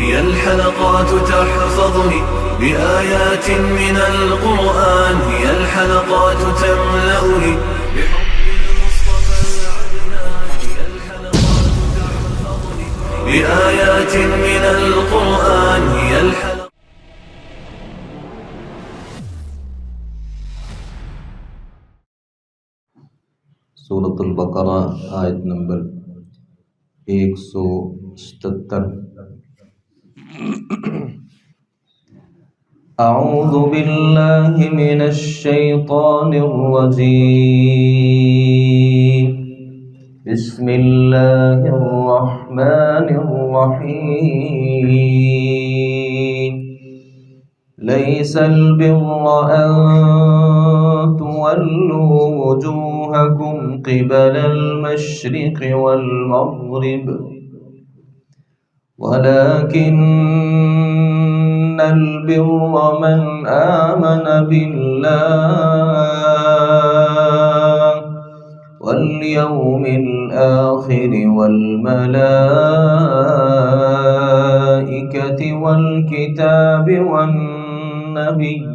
هي الحلقات تحفظني بآيات من القرآن، هي الحلقات تملأني بحب المصطفى العدنان، هي الحلقات تحفظني بآيات من القرآن، هي الحلقات. سورۃ البقرہ آیت نمبر 177۔ اعوذ باللہ من الشیطان الرجیم، بسم اللہ الرحمن الرحیم۔ لیس البر ان تولوا وجوہکم قبل المشرق والمغرب ولكن البر من آمن بالله واليوم الآخر والملائكة والكتاب والنبيين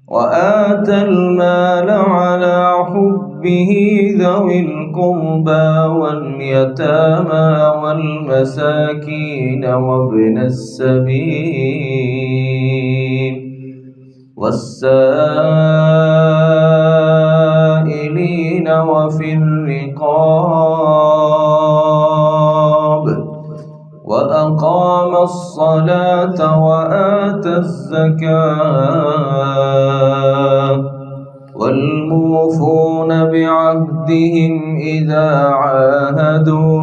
وآتى المال على حبه ذوي القربى واليتامى والمساكين وابن السبيل والسائلين وفي الرقاب وأقام الصلاة وآتى الزكاة والموفون بعهدهم إذا عاهدوا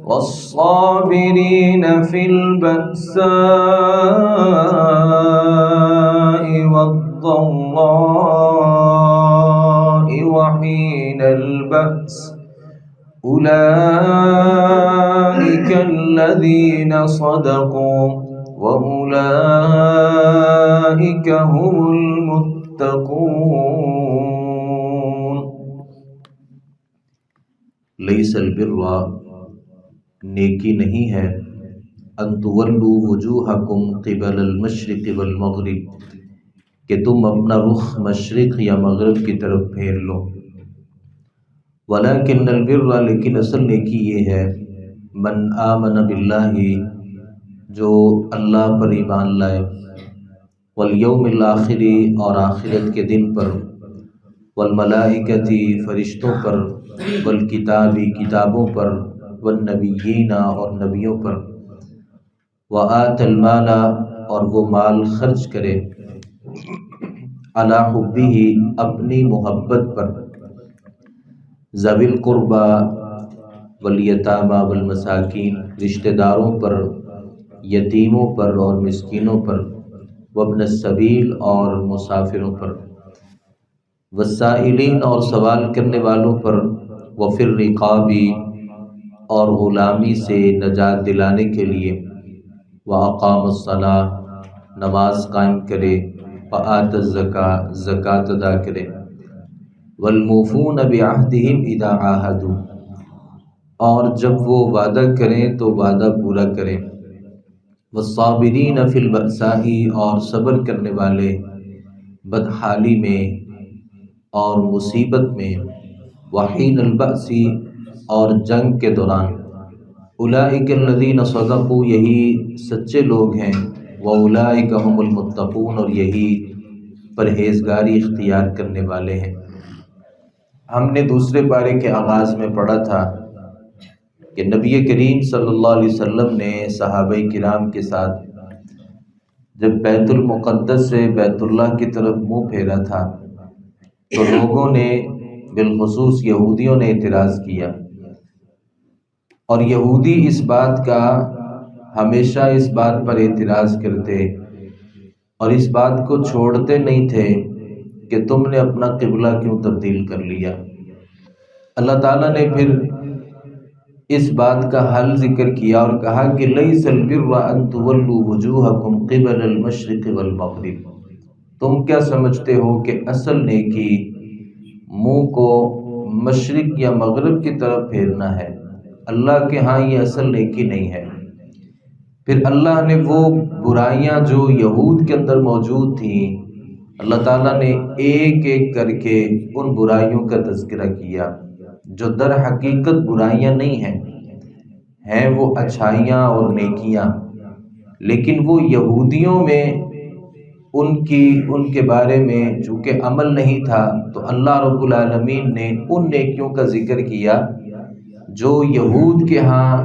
والصابرين في البأساء والضراء وحين البأس أولئك الذين صدقوا وأولئك هم المتقون۔ لیس البر، نیکی نہیں ہے، ان تولوا وجوہکم قبل المشرق والمغرب، کہ تم اپنا رخ مشرق یا مغرب کی طرف پھیر لو، ولیکن البر، لیکن اصل نیکی یہ ہے، من آمن باللہ، جو اللہ پر ایمان لائے، والیوم الآخر، اور آخرت کے دن پر، والملائکۃ، فرشتوں پر، والکتاب، کتابوں پر، والنبیین، اور نبیوں پر، وآت المال، اور وہ مال خرچ کرے، علی حبہ، اپنی محبت پر، ذوی القربى والیتامى والمساکین، رشتہ داروں پر، یتیموں پر اور مسکینوں پر، وابن السبیل، اور مسافروں پر، والسائلین، اور سوال کرنے والوں پر، وفی الرقاب، اور غلامی سے نجات دلانے کے لیے، واقام الصلاۃ، نماز قائم کرے، وآت الزکاۃ، زکوٰۃ ادا کرے، والموفون بعہدہم اذا عاہدوا، اور جب وہ وعدہ کریں تو وعدہ پورا کریں، والصابرین فی البأساء، اور صبر کرنے والے بدحالی میں اور مصیبت میں، وحین البأس، اور جنگ کے دوران، اولئک الذین صدقوا، یہی سچے لوگ ہیں، واولئک هم المتقون، اور یہی پرہیزگاری اختیار کرنے والے ہیں۔ ہم نے دوسرے پارے کے آغاز میں پڑھا تھا کہ نبی کریم صلی اللہ علیہ وسلم نے صحابہ کرام کے ساتھ جب بیت المقدس سے بیت اللہ کی طرف منہ پھیرا تھا تو لوگوں نے، بالخصوص یہودیوں نے اعتراض کیا، اور یہودی اس بات کا ہمیشہ اس بات پر اعتراض کرتے اور اس بات کو چھوڑتے نہیں تھے کہ تم نے اپنا قبلہ کیوں تبدیل کر لیا۔ اللہ تعالیٰ نے پھر اس بات کا حل ذکر کیا اور کہا کہ لیس البر ان تولوا وجوہکم قبل المشرق والمغرب، تم کیا سمجھتے ہو کہ اصل نیکی منہ کو مشرق یا مغرب کی طرف پھیرنا ہے؟ اللہ کے ہاں یہ اصل نیکی نہیں ہے۔ پھر اللہ نے وہ برائیاں جو یہود کے اندر موجود تھیں، اللہ تعالیٰ نے ایک ایک کر کے ان برائیوں کا تذکرہ کیا، جو در حقیقت برائیاں نہیں ہیں وہ اچھائیاں اور نیکیاں، لیکن وہ یہودیوں میں ان کے بارے میں چونکہ عمل نہیں تھا، تو اللہ رب العالمین نے ان نیکیوں کا ذکر کیا جو یہود کے ہاں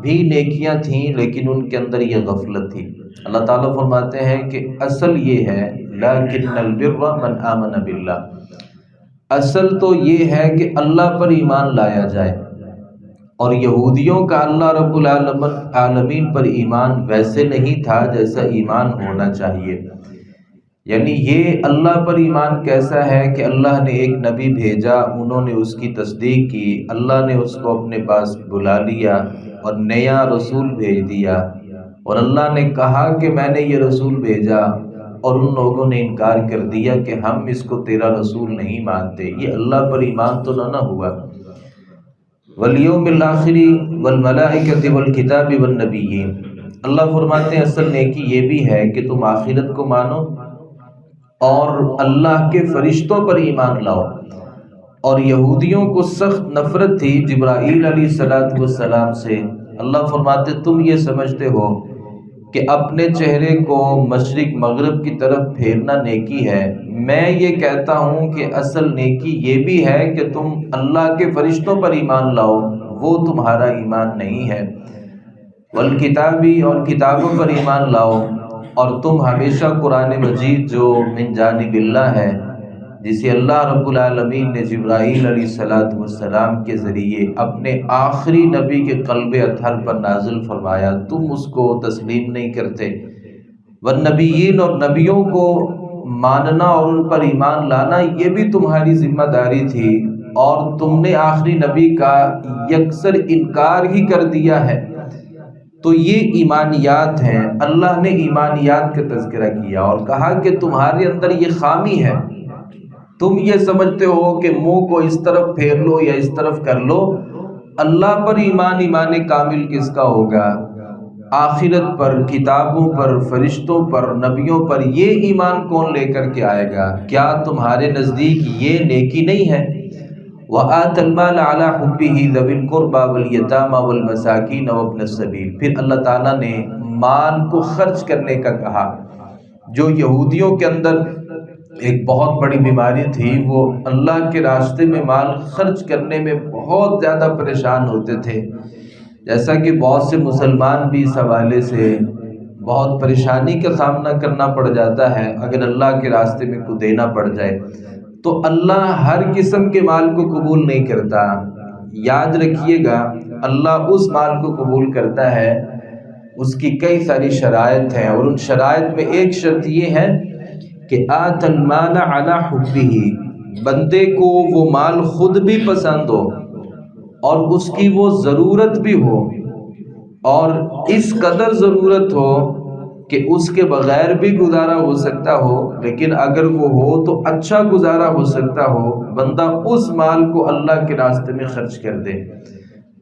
بھی نیکیاں تھیں لیکن ان کے اندر یہ غفلت تھی۔ اللہ تعالیٰ فرماتے ہیں کہ اصل یہ ہے لیکن البر من آمن باللہ، اصل تو یہ ہے کہ اللہ پر ایمان لایا جائے، اور یہودیوں کا اللہ رب العالمین پر ایمان ویسے نہیں تھا جیسا ایمان ہونا چاہیے۔ یعنی یہ اللہ پر ایمان کیسا ہے کہ اللہ نے ایک نبی بھیجا، انہوں نے اس کی تصدیق کی، اللہ نے اس کو اپنے پاس بلا لیا اور نیا رسول بھیج دیا، اور اللہ نے کہا کہ میں نے یہ رسول بھیجا اور ان لوگوں نے انکار کر دیا کہ ہم اس کو تیرا رسول نہیں مانتے، یہ اللہ پر ایمان تو نہ ہوا۔ والیوم الآخر والملائکۃ والکتاب والنبیین، اللہ فرماتے ہیں اصل نیکی یہ بھی ہے کہ تم آخرت کو مانو اور اللہ کے فرشتوں پر ایمان لاؤ۔ اور یہودیوں کو سخت نفرت تھی جبرائیل علیہ السلام سے۔ اللہ فرماتے تم یہ سمجھتے ہو کہ اپنے چہرے کو مشرق مغرب کی طرف پھیرنا نیکی ہے، میں یہ کہتا ہوں کہ اصل نیکی یہ بھی ہے کہ تم اللہ کے فرشتوں پر ایمان لاؤ، وہ تمہارا ایمان نہیں ہے۔ والکتابی، اور کتابوں پر ایمان لاؤ، اور تم ہمیشہ قرآن مجید جو من جانب اللہ ہے، جسے اللہ رب العالمین نے جبرائیل علیہ السلام کے ذریعے اپنے آخری نبی کے قلب اطہر پر نازل فرمایا، تم اس کو تسلیم نہیں کرتے۔ والنبیین، اور نبیوں کو ماننا اور ان پر ایمان لانا یہ بھی تمہاری ذمہ داری تھی، اور تم نے آخری نبی کا یکسر انکار ہی کر دیا ہے۔ تو یہ ایمانیات ہیں۔ اللہ نے ایمانیات کا تذکرہ کیا اور کہا کہ تمہارے اندر یہ خامی ہے، تم یہ سمجھتے ہو کہ منہ کو اس طرف پھیر لو یا اس طرف کر لو۔ اللہ پر ایمان کامل کس کا ہوگا؟ آخرت پر، کتابوں پر، فرشتوں پر، نبیوں پر یہ ایمان کون لے کر کے آئے گا؟ کیا تمہارے نزدیک یہ نیکی نہیں ہے؟ وَآتَ الْمَالَ عَلَى حُبِّهِ ذَوِي الْقُرْبَى وَالْيَتَامَى وَالْمَسَاكِينَ وَابْنَ السَّبِيلِ، پھر اللہ تعالیٰ نے مال کو خرچ کرنے کا کہا۔ جو یہودیوں کے اندر ایک بہت بڑی بیماری تھی، وہ اللہ کے راستے میں مال خرچ کرنے میں بہت زیادہ پریشان ہوتے تھے، جیسا کہ بہت سے مسلمان بھی اس حوالے سے بہت پریشانی کا سامنا کرنا پڑ جاتا ہے اگر اللہ کے راستے میں کو دینا پڑ جائے۔ تو اللہ ہر قسم کے مال کو قبول نہیں کرتا، یاد رکھیے گا، اللہ اس مال کو قبول کرتا ہے، اس کی کئی ساری شرائط ہیں، اور ان شرائط میں ایک شرط یہ ہے کہ آت المال علی حبہ، بندے کو وہ مال خود بھی پسند ہو اور اس کی وہ ضرورت بھی ہو، اور اس قدر ضرورت ہو کہ اس کے بغیر بھی گزارا ہو سکتا ہو، لیکن اگر وہ ہو تو اچھا گزارا ہو سکتا ہو، بندہ اس مال کو اللہ کے راستے میں خرچ کر دے۔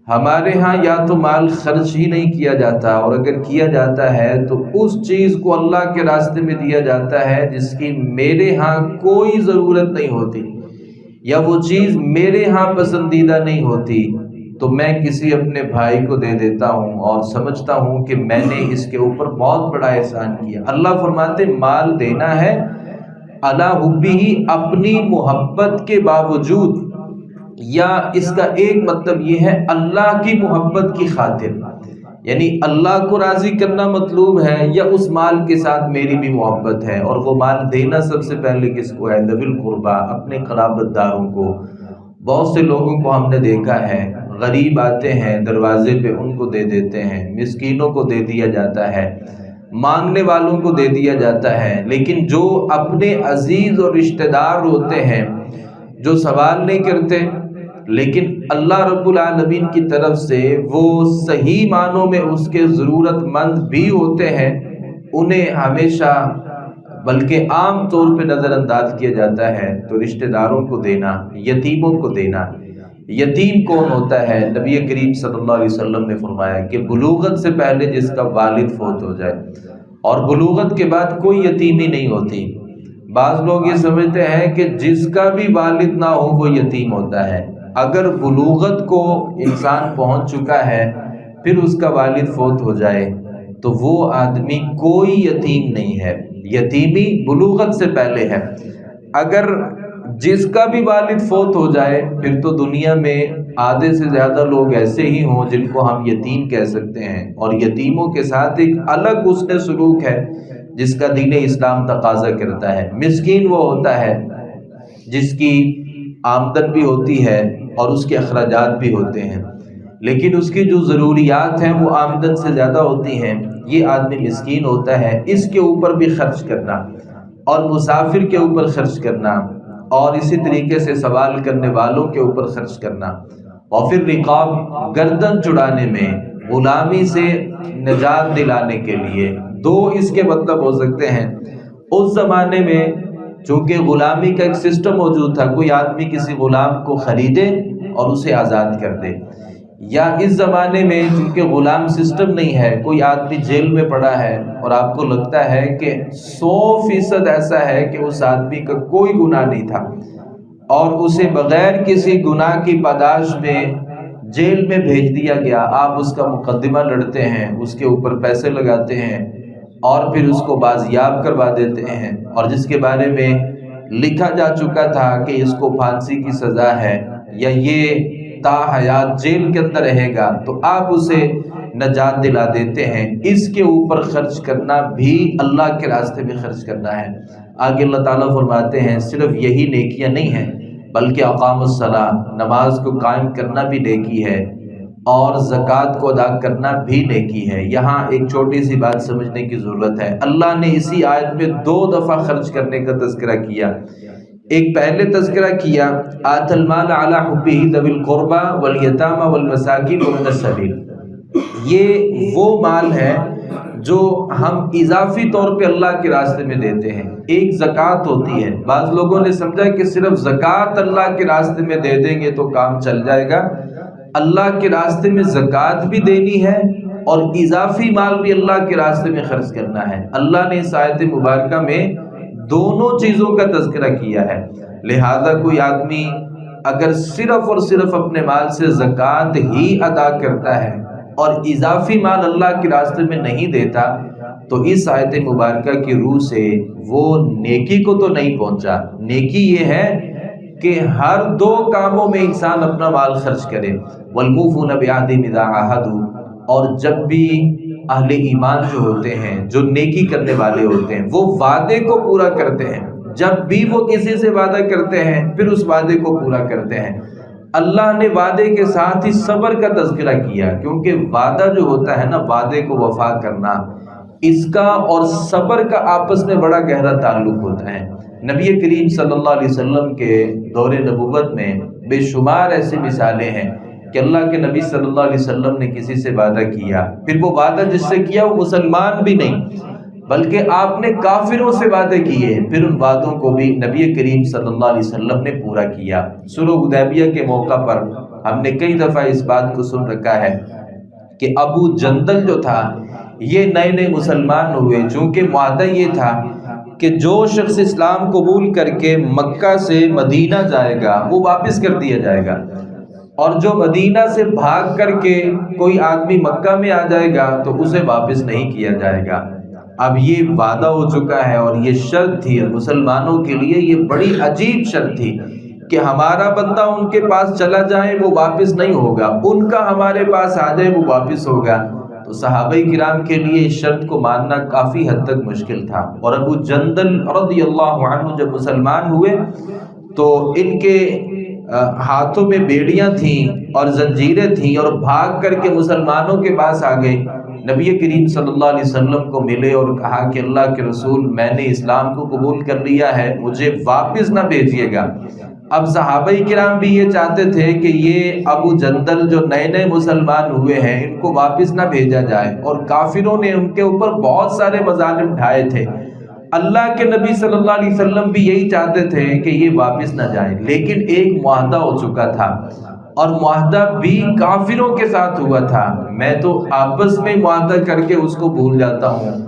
ہمارے ہاں یا تو مال خرچ ہی نہیں کیا جاتا، اور اگر کیا جاتا ہے تو اس چیز کو اللہ کے راستے میں دیا جاتا ہے جس کی میرے ہاں کوئی ضرورت نہیں ہوتی، یا وہ چیز میرے ہاں پسندیدہ نہیں ہوتی، تو میں کسی اپنے بھائی کو دے دیتا ہوں اور سمجھتا ہوں کہ میں نے اس کے اوپر بہت بڑا احسان کیا۔ اللہ فرماتے مال دینا ہے علی حبہ، اپنی محبت کے باوجود، یا اس کا ایک مطلب یہ ہے اللہ کی محبت کی خاطر، یعنی اللہ کو راضی کرنا مطلوب ہے، یا اس مال کے ساتھ میری بھی محبت ہے۔ اور وہ مال دینا سب سے پہلے کس کو ہے؟ ذوی القربیٰ، اپنے قرابت داروں کو۔ بہت سے لوگوں کو ہم نے دیکھا ہے، غریب آتے ہیں دروازے پہ، ان کو دے دیتے ہیں، مسکینوں کو دے دیا جاتا ہے، مانگنے والوں کو دے دیا جاتا ہے، لیکن جو اپنے عزیز اور رشتہ دار ہوتے ہیں، جو سوال نہیں کرتے لیکن اللہ رب العالمین کی طرف سے وہ صحیح معنوں میں اس کے ضرورت مند بھی ہوتے ہیں، انہیں ہمیشہ بلکہ عام طور پہ نظر انداز کیا جاتا ہے۔ تو رشتہ داروں کو دینا، یتیموں کو دینا، یتیم کون ہوتا ہے؟ نبی کریم صلی اللہ علیہ وسلم نے فرمایا کہ بلوغت سے پہلے جس کا والد فوت ہو جائے، اور بلوغت کے بعد کوئی یتیمی نہیں ہوتی۔ بعض لوگ یہ سمجھتے ہیں کہ جس کا بھی والد نہ ہو وہ یتیم ہوتا ہے۔ اگر بلوغت کو انسان پہنچ چکا ہے پھر اس کا والد فوت ہو جائے تو وہ آدمی کوئی یتیم نہیں ہے، یتیمی بلوغت سے پہلے ہے۔ اگر جس کا بھی والد فوت ہو جائے پھر تو دنیا میں آدھے سے زیادہ لوگ ایسے ہی ہوں جن کو ہم یتیم کہہ سکتے ہیں، اور یتیموں کے ساتھ ایک الگ حسن سلوک ہے جس کا دین اسلام تقاضا کرتا ہے۔ مسکین وہ ہوتا ہے جس کی آمدن بھی ہوتی ہے اور اس کے اخراجات بھی ہوتے ہیں، لیکن اس کی جو ضروریات ہیں وہ آمدن سے زیادہ ہوتی ہیں، یہ آدمی مسکین ہوتا ہے۔ اس کے اوپر بھی خرچ کرنا، اور مسافر کے اوپر خرچ کرنا، اور اسی طریقے سے سوال کرنے والوں کے اوپر خرچ کرنا، اور پھر رقاب گردن چڑھانے میں، غلامی سے نجات دلانے کے لیے۔ دو اس کے مطلب ہو سکتے ہیں۔ اس زمانے میں چونکہ غلامی کا ایک سسٹم موجود تھا، کوئی آدمی کسی غلام کو خریدے اور اسے آزاد کر دے، یا اس زمانے میں چونکہ غلام سسٹم نہیں ہے، کوئی آدمی جیل میں پڑا ہے اور آپ کو لگتا ہے کہ 100% ایسا ہے کہ اس آدمی کا کوئی گناہ نہیں تھا، اور اسے بغیر کسی گناہ کی پاداش میں جیل میں بھیج دیا گیا۔ آپ اس کا مقدمہ لڑتے ہیں، اس کے اوپر پیسے لگاتے ہیں، اور پھر اس کو بازیاب کروا دیتے ہیں، اور جس کے بارے میں لکھا جا چکا تھا کہ اس کو پھانسی کی سزا ہے یا یہ تا حیات جیل کے اندر رہے گا، تو آپ اسے نجات دلا دیتے ہیں۔ اس کے اوپر خرچ کرنا بھی اللہ کے راستے میں خرچ کرنا ہے۔ آگے اللہ تعالیٰ فرماتے ہیں صرف یہی نیکیاں نہیں ہیں بلکہ اقام الصلاۃ، نماز کو قائم کرنا بھی نیکی ہے، اور زکوٰۃ کو ادا کرنا بھی نیکی ہے۔ یہاں ایک چھوٹی سی بات سمجھنے کی ضرورت ہے۔ اللہ نے اسی آیت میں 2 دفعہ خرچ کرنے کا تذکرہ کیا۔ ایک پہلے تذکرہ کیا آت المال علی حبہ ذوی القربى والیتامى والمساکین وابن السبیل، یہ وہ مال ہے جو ہم اضافی طور پہ اللہ کے راستے میں دیتے ہیں۔ ایک زکوٰۃ ہوتی ہے، بعض لوگوں نے سمجھا کہ صرف زکوٰۃ اللہ کے راستے میں دے دیں گے تو کام چل جائے گا۔ اللہ کے راستے میں زکوٰۃ بھی دینی ہے اور اضافی مال بھی اللہ کے راستے میں خرچ کرنا ہے۔ اللہ نے اس آیت مبارکہ میں دونوں چیزوں کا تذکرہ کیا ہے، لہذا کوئی آدمی اگر صرف اور صرف اپنے مال سے زکوٰۃ ہی ادا کرتا ہے اور اضافی مال اللہ کے راستے میں نہیں دیتا تو اس آیت مبارکہ کی روح سے وہ نیکی کو تو نہیں پہنچا۔ نیکی یہ ہے کہ ہر 2 کاموں میں انسان اپنا مال خرچ کرے، والموفون بعہدہم اذا عاہدوا، اور جب بھی اہل ایمان جو ہوتے ہیں، جو نیکی کرنے والے ہوتے ہیں، وہ وعدے کو پورا کرتے ہیں۔ جب بھی وہ کسی سے وعدہ کرتے ہیں پھر اس وعدے کو پورا کرتے ہیں۔ اللہ نے وعدے کے ساتھ ہی صبر کا تذکرہ کیا، کیونکہ وعدہ جو ہوتا ہے نا، وعدے کو وفا کرنا، اس کا اور صبر کا آپس میں بڑا گہرا تعلق ہوتا ہے۔ نبی کریم صلی اللہ علیہ وسلم کے دور نبوت میں بے شمار ایسی مثالیں ہیں کہ اللہ کے نبی صلی اللہ علیہ وسلم نے کسی سے وعدہ کیا، پھر وہ وعدہ جس سے کیا وہ مسلمان بھی نہیں بلکہ آپ نے کافروں سے وعدے کیے، پھر ان وعدوں کو بھی نبی کریم صلی اللہ علیہ وسلم نے پورا کیا۔ صلح حدیبیہ کے موقع پر ہم نے کئی دفعہ اس بات کو سن رکھا ہے کہ ابو جندل جو تھا یہ نئے نئے مسلمان ہوئے، چونکہ معاہدہ یہ تھا کہ جو شخص اسلام قبول کر کے مکہ سے مدینہ جائے گا وہ واپس کر دیا جائے گا، اور جو مدینہ سے بھاگ کر کے کوئی آدمی مکہ میں آ جائے گا تو اسے واپس نہیں کیا جائے گا۔ اب یہ وعدہ ہو چکا ہے اور یہ شرط تھی، مسلمانوں کے لیے یہ بڑی عجیب شرط تھی کہ ہمارا بندہ ان کے پاس چلا جائے وہ واپس نہیں ہوگا، ان کا ہمارے پاس آ جائے وہ واپس ہوگا۔ تو صحابہ کرام کے لیے اس شرط کو ماننا کافی حد تک مشکل تھا، اور ابو جندل رضی اللہ عنہ جب مسلمان ہوئے تو ان کے ہاتھوں میں بیڑیاں تھیں اور زنجیریں تھیں، اور بھاگ کر کے مسلمانوں کے پاس آ گئے، نبی کریم صلی اللہ علیہ وسلم کو ملے اور کہا کہ اللہ کے رسول میں نے اسلام کو قبول کر لیا ہے، مجھے واپس نہ بھیجیے گا۔ اب صحابہ کرام بھی یہ چاہتے تھے کہ یہ ابو جندل جو نئے نئے مسلمان ہوئے ہیں ان کو واپس نہ بھیجا جائے، اور کافروں نے ان کے اوپر بہت سارے مظالم ڈھائے تھے۔ اللہ کے نبی صلی اللہ علیہ وسلم بھی یہی چاہتے تھے کہ یہ واپس نہ جائیں، لیکن ایک معاہدہ ہو چکا تھا، اور معاہدہ بھی کافروں کے ساتھ ہوا تھا. میں تو آپس میں معاہدہ کر کے اس کو بھول جاتا ہوں،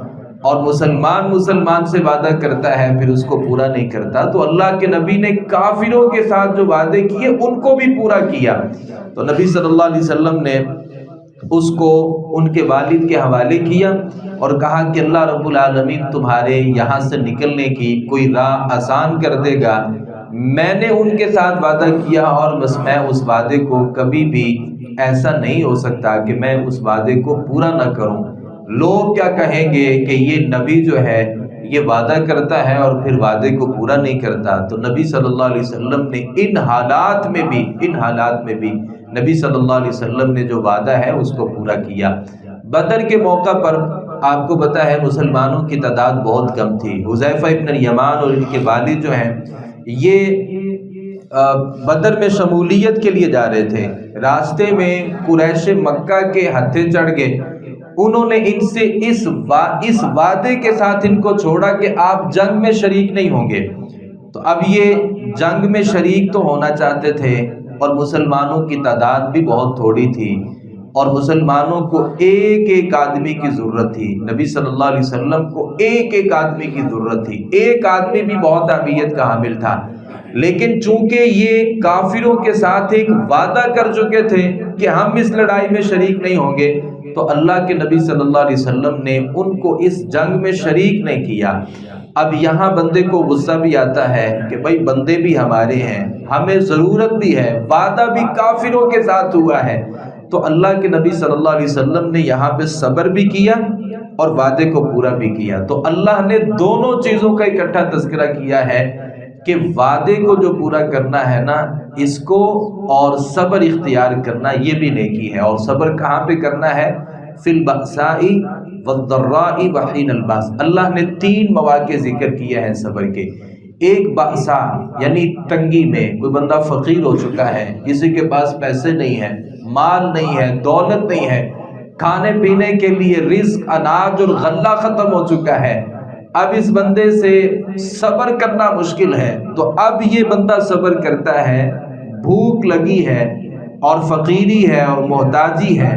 اور مسلمان سے وعدہ کرتا ہے پھر اس کو پورا نہیں کرتا. تو اللہ کے نبی نے کافروں کے ساتھ جو وعدے کیے ان کو بھی پورا کیا. تو نبی صلی اللہ علیہ وسلم نے اس کو ان کے والد کے حوالے کیا اور کہا کہ اللہ رب العالمین تمہارے یہاں سے نکلنے کی کوئی راہ آسان کر دے گا. میں نے ان کے ساتھ وعدہ کیا اور بس میں اس وعدے کو کبھی بھی ایسا نہیں ہو سکتا کہ میں اس وعدے کو پورا نہ کروں. لوگ کیا کہیں گے کہ یہ نبی جو ہے یہ وعدہ کرتا ہے اور پھر وعدے کو پورا نہیں کرتا. تو نبی صلی اللہ علیہ وسلم نے ان حالات میں بھی نبی صلی اللہ علیہ وسلم نے جو وعدہ ہے اس کو پورا کیا. بدر کے موقع پر آپ کو پتہ ہے مسلمانوں کی تعداد بہت کم تھی. حذیفہ ابن الیمان اور ان کے والد جو ہیں یہ بدر میں شمولیت کے لیے جا رہے تھے. راستے میں قریش مکہ کے ہتھے چڑھ گئے. انہوں نے ان سے اس وعدے کے ساتھ ان کو چھوڑا کہ آپ جنگ میں شریک نہیں ہوں گے. تو اب یہ جنگ میں شریک تو ہونا چاہتے تھے اور مسلمانوں کی تعداد بھی بہت تھوڑی تھی اور مسلمانوں کو ایک ایک آدمی کی ضرورت تھی. نبی صلی اللہ علیہ وسلم کو ایک ایک آدمی کی ضرورت تھی. ایک آدمی بھی بہت اہمیت کا حامل تھا. لیکن چونکہ یہ کافروں کے ساتھ ایک وعدہ کر چکے تھے کہ ہم اس لڑائی میں شریک نہیں ہوں گے، تو اللہ کے نبی صلی اللہ علیہ وسلم نے ان کو اس جنگ میں شریک نہیں کیا. اب یہاں بندے کو غصہ بھی آتا ہے کہ بھائی بندے بھی ہمارے ہیں، ہمیں ضرورت بھی ہے، وعدہ بھی کافروں کے ساتھ ہوا ہے. تو اللہ کے نبی صلی اللہ علیہ وسلم نے یہاں پہ صبر بھی کیا اور وعدے کو پورا بھی کیا. تو اللہ نے دونوں چیزوں کا اکٹھا تذکرہ کیا ہے کہ وعدے کو جو پورا کرنا ہے نا اس کو، اور صبر اختیار کرنا یہ بھی نیکی ہے. اور صبر کہاں پہ کرنا ہے؟ فی البأساء والضراء وحین الباس. اللہ نے 3 مواقع ذکر کیے ہیں صبر کے. ایک بأسا یعنی تنگی میں، کوئی بندہ فقیر ہو چکا ہے، کسی کے پاس پیسے نہیں ہیں، مال نہیں ہے، دولت نہیں ہے، کھانے پینے کے لیے رزق اناج اور غلہ ختم ہو چکا ہے. اب اس بندے سے صبر کرنا مشکل ہے. تو اب یہ بندہ صبر کرتا ہے، بھوک لگی ہے اور فقیری ہے اور محتاجی ہے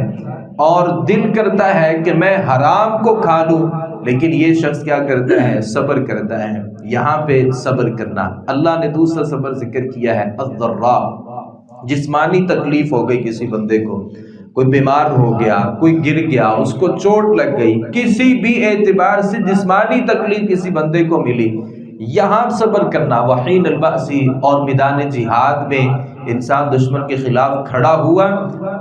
اور دل کرتا ہے کہ میں حرام کو کھا لوں، لیکن یہ شخص کیا کرتا ہے؟ صبر کرتا ہے. یہاں پہ صبر کرنا. اللہ نے دوسرا صبر ذکر کیا ہے الضراء. جسمانی تکلیف ہو گئی کسی بندے کو، کوئی بیمار ہو گیا، کوئی گر گیا، اس کو چوٹ لگ گئی، کسی بھی اعتبار سے جسمانی تکلیف کسی بندے کو ملی، یہاں صبر کرنا. وحین البأس، اور میدان جہاد میں انسان دشمن کے خلاف کھڑا ہوا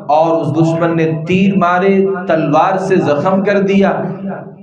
اور اس دشمن نے تیر مارے، تلوار سے زخم کر دیا.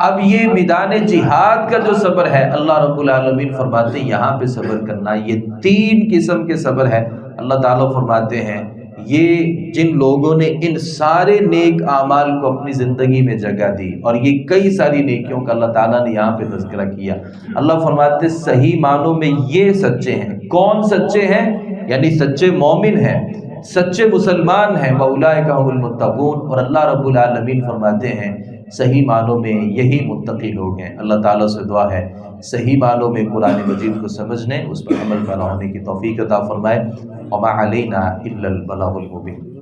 اب یہ میدان جہاد کا جو صبر ہے اللہ رب العالمین فرماتے ہیں یہاں پہ صبر کرنا. یہ 3 قسم کے صبر ہے. اللہ تعالیٰ فرماتے ہیں یہ جن لوگوں نے ان سارے نیک اعمال کو اپنی زندگی میں جگہ دی، اور یہ کئی ساری نیکیوں کا اللہ تعالیٰ نے یہاں پہ تذکرہ کیا. اللہ فرماتے صحیح معنوں میں یہ سچے ہیں. کون سچے ہیں؟ یعنی سچے مومن ہیں، سچے مسلمان ہیں. وَأُولَٰئِكَ هُمُ الْمُتَّقُونَ. اور اللہ رب العالمین فرماتے ہیں صحیح معنوں میں یہی متقی لوگ ہیں. اللہ تعالیٰ سے دعا ہے صحیح معنوں میں قرآن مجید کو سمجھنے، اس پر عمل پیرا ہونے کی توفیق عطا فرمائے. وَمَا عَلَيْنَا إِلَّا الْبَلَاغُ الْمُبِينُ.